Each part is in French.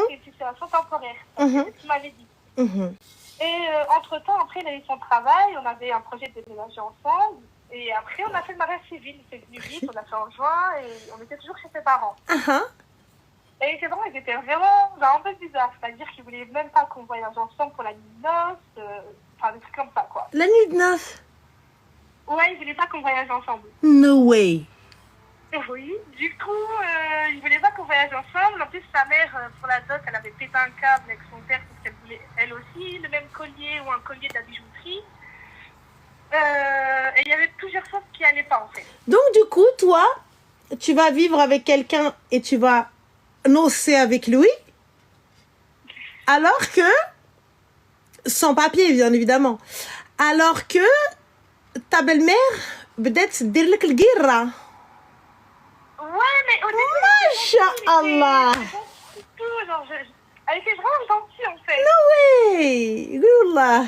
c'est une situation temporaire. Mhm. C'est ce qu'il m'avait dit. Mhm. Et entre-temps, après, il a eu son travail, on avait un projet de déménager ensemble. Et après, on a fait le mariage civil. C'est venu vite, on a fait en juin et on était toujours chez ses parents. Ah, Et ses parents, ils étaient vraiment un peu bizarres. C'est-à-dire qu'ils voulaient même pas qu'on voyage ensemble pour la nuit de noces. Enfin, des trucs comme ça, quoi. la nuit de noces? Ouais, ils voulaient pas qu'on voyage ensemble. No way. Oui, du coup, ils voulaient pas qu'on voyage ensemble. En plus, sa mère, pour la dot, elle avait pété un câble avec son père parce qu'elle voulait, elle aussi, le même collier ou un collier de la bijouterie. Et il y avait plusieurs choses qui allaient pas, en fait. Donc, du coup, toi, tu vas vivre avec quelqu'un et tu vas nocer avec lui, alors que, sans papier, bien évidemment, alors que ta belle-mère, peut-être, dire le guirra. Ouais, mais au début, Masha'Allah. elle était vraiment gentille, en fait. No way. Wallah.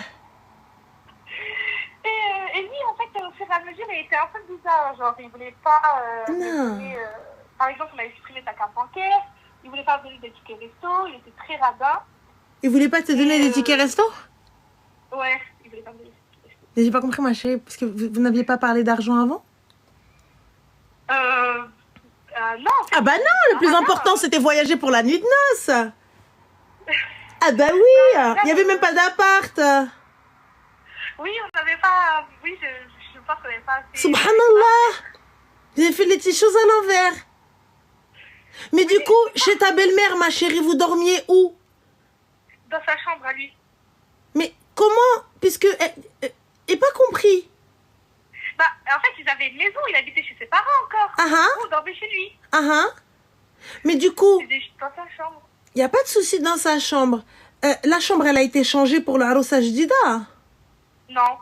Et lui, en fait, au fur et à mesure, il était un peu bizarre. Genre, il voulait pas me Non. donner... par exemple, on a supprimé sa carte bancaire. Il voulait pas me donner des tickets resto. Il était très radin. Il voulait pas te donner des tickets resto? Ouais, il voulait pas me donner des tickets resto. Mais j'ai pas compris, ma chérie, parce que vous n'aviez pas parlé d'argent avant? Non. En fait, Ah bah non, le plus important, c'était voyager pour la nuit de noces. Ah bah oui, il y avait même pas d'appart. Oui, on n'avait pas... Oui, je pense qu'on n'avait pas assez... Subhanallah. Vous avez fait les petites choses à l'envers. Mais du coup, chez ta belle-mère, ma chérie, vous dormiez où? Dans sa chambre, à lui. Mais comment? Puisque... J'ai pas compris. Bah, en fait, ils avaient une maison. Il habitait chez ses parents encore. Ah ah. On dormait chez lui. Ah ah. Mais du coup, C'était dans sa chambre. il n'y a pas de souci dans sa chambre. La chambre, elle a été changée pour le Arousa Jdida. Non.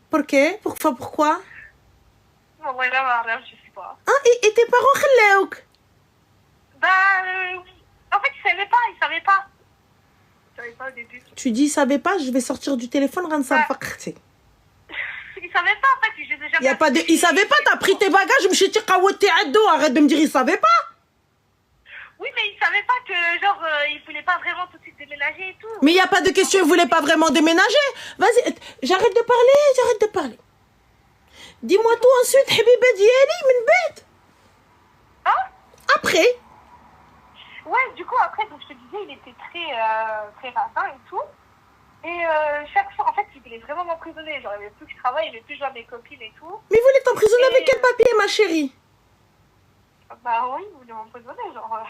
Pourquoi? Non, vraiment, je sais pas. Ah, et tes parents خلاوك? Bah, en fait, il savait pas. Il savait pas au début. Tu dis, il savait pas, je vais sortir du téléphone, Ransa Fakhti. Il savait pas, en fait. Je les ai jamais... Il y a pas de... Il savait pas, t'as pris tes bagages, je me suis dit, arrête de me dire, il savait pas. Oui, mais il savait pas que, genre, il voulait pas vraiment tout de suite déménager et tout. Mais il n'y a pas de question, il voulait pas vraiment déménager. Vas-y, j'arrête de parler. Dis-moi tout ensuite, Habiba Diali, min bête. Hein? Après. Ouais, du coup, après, donc, je te disais, il était très radin et tout. Et chaque fois, en fait, il voulait vraiment m'emprisonner. Genre, il voulait plus que je travaille, il voulait plus jouer à mes copines et tout. Mais il voulait t'emprisonner avec quel papier, ma chérie? Bah oui, il voulait m'emprisonner, genre...